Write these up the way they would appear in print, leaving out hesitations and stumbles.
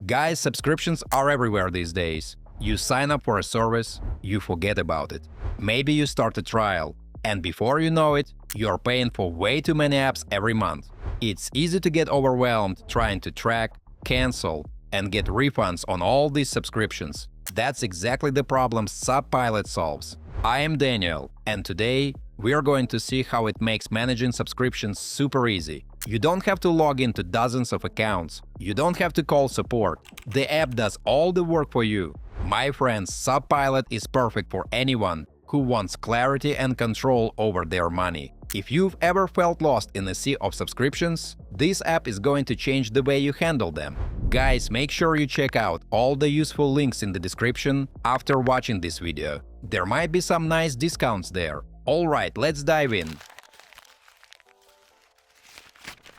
Guys, subscriptions are everywhere these days. You sign up for a service, you forget about it. Maybe you start a trial, and before you know it, you're paying for way too many apps every month. It's easy to get overwhelmed trying to track, cancel, and get refunds on all these subscriptions. That's exactly the problem Subpilot solves. I am Daniel, and today we are going to see how it makes managing subscriptions super easy. You don't have to log into dozens of accounts. You don't have to call support. The app does all the work for you. My friends, Subpilot is perfect for anyone who wants clarity and control over their money. If you've ever felt lost in a sea of subscriptions, this app is going to change the way you handle them. Guys, make sure you check out all the useful links in the description after watching this video. There might be some nice discounts there. Alright, let's dive in.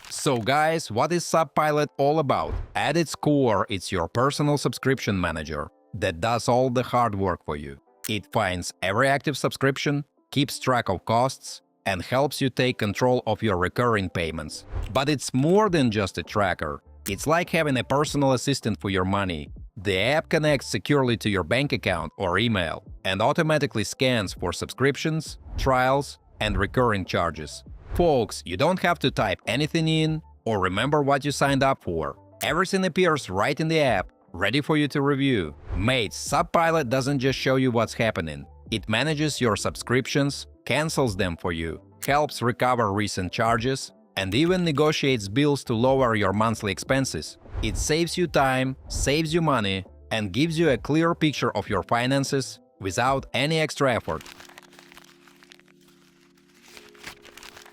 So guys, what is Subpilot all about? At its core, it's your personal subscription manager that does all the hard work for you. It finds every active subscription, keeps track of costs, and helps you take control of your recurring payments. But it's more than just a tracker. It's like having a personal assistant for your money. The app connects securely to your bank account or email and automatically scans for subscriptions, trials, and recurring charges. Folks, you don't have to type anything in or remember what you signed up for. Everything appears right in the app, ready for you to review. Mates, Subpilot doesn't just show you what's happening. It manages your subscriptions, cancels them for you, helps recover recent charges, and even negotiates bills to lower your monthly expenses. It saves you time, saves you money, and gives you a clear picture of your finances without any extra effort.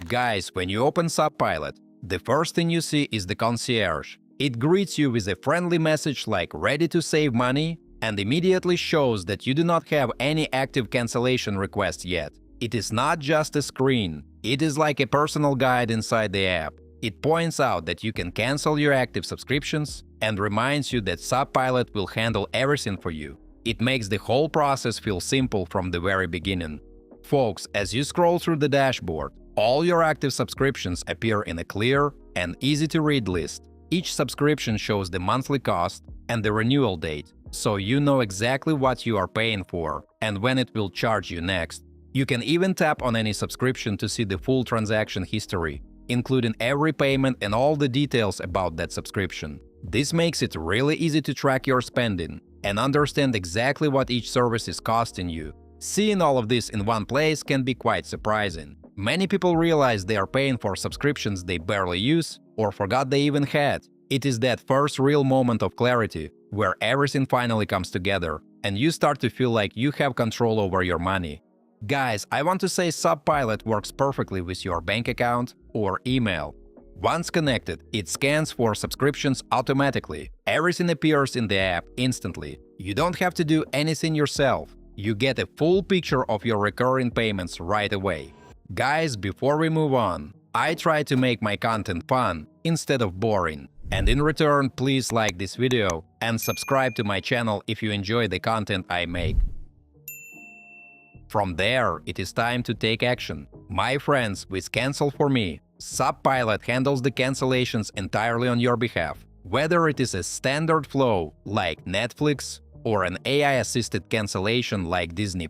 Guys, when you open Subpilot, the first thing you see is the concierge. It greets you with a friendly message like "ready to save money" and immediately shows that you do not have any active cancellation requests yet. It is not just a screen, it is like a personal guide inside the app. It points out that you can cancel your active subscriptions and reminds you that Subpilot will handle everything for you. It makes the whole process feel simple from the very beginning. Folks, as you scroll through the dashboard, all your active subscriptions appear in a clear and easy-to-read list. Each subscription shows the monthly cost and the renewal date, so you know exactly what you are paying for and when it will charge you next. You can even tap on any subscription to see the full transaction history, including every payment and all the details about that subscription. This makes it really easy to track your spending and understand exactly what each service is costing you. Seeing all of this in one place can be quite surprising. Many people realize they are paying for subscriptions they barely use or forgot they even had. It is that first real moment of clarity where everything finally comes together and you start to feel like you have control over your money. Guys, I want to say Subpilot works perfectly with your bank account or email. Once connected, it scans for subscriptions automatically. Everything appears in the app instantly. You don't have to do anything yourself. You get a full picture of your recurring payments right away. Guys, before we move on, I try to make my content fun instead of boring. And in return, please like this video and subscribe to my channel if you enjoy the content I make. From there, it is time to take action. My friends, with Cancel For Me, Subpilot handles the cancellations entirely on your behalf. Whether it is a standard flow like Netflix or an AI-assisted cancellation like Disney+,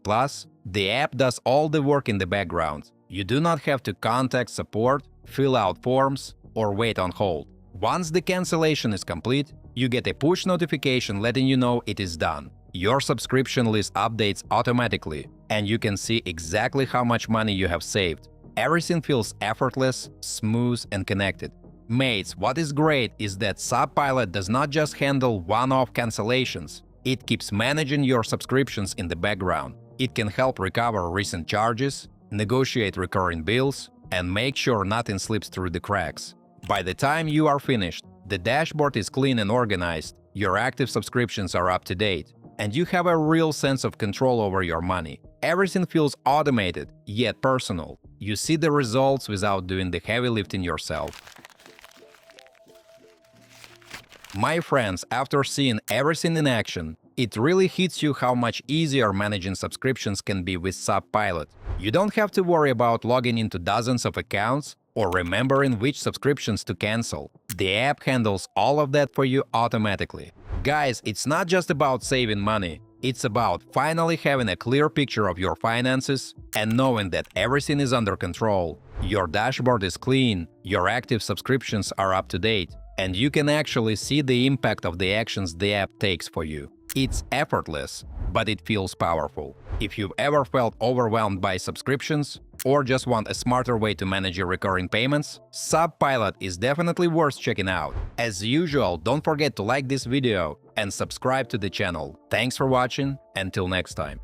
the app does all the work in the background. You do not have to contact support, fill out forms, or wait on hold. Once the cancellation is complete, you get a push notification letting you know it is done. Your subscription list updates automatically, and you can see exactly how much money you have saved. Everything feels effortless, smooth, and connected. Mates, what is great is that Subpilot does not just handle one-off cancellations. It keeps managing your subscriptions in the background. It can help recover recent charges, negotiate recurring bills, and make sure nothing slips through the cracks. By the time you are finished, the dashboard is clean and organized, your active subscriptions are up to date, and you have a real sense of control over your money. Everything feels automated, yet personal. You see the results without doing the heavy lifting yourself. My friends, after seeing everything in action, it really hits you how much easier managing subscriptions can be with Subpilot. You don't have to worry about logging into dozens of accounts or remembering which subscriptions to cancel. The app handles all of that for you automatically. Guys, it's not just about saving money. It's about finally having a clear picture of your finances and knowing that everything is under control. Your dashboard is clean, your active subscriptions are up to date, and you can actually see the impact of the actions the app takes for you. It's effortless, but it feels powerful. If you've ever felt overwhelmed by subscriptions or just want a smarter way to manage your recurring payments, Subpilot is definitely worth checking out. As usual, don't forget to like this video and subscribe to the channel. Thanks for watching. Until next time.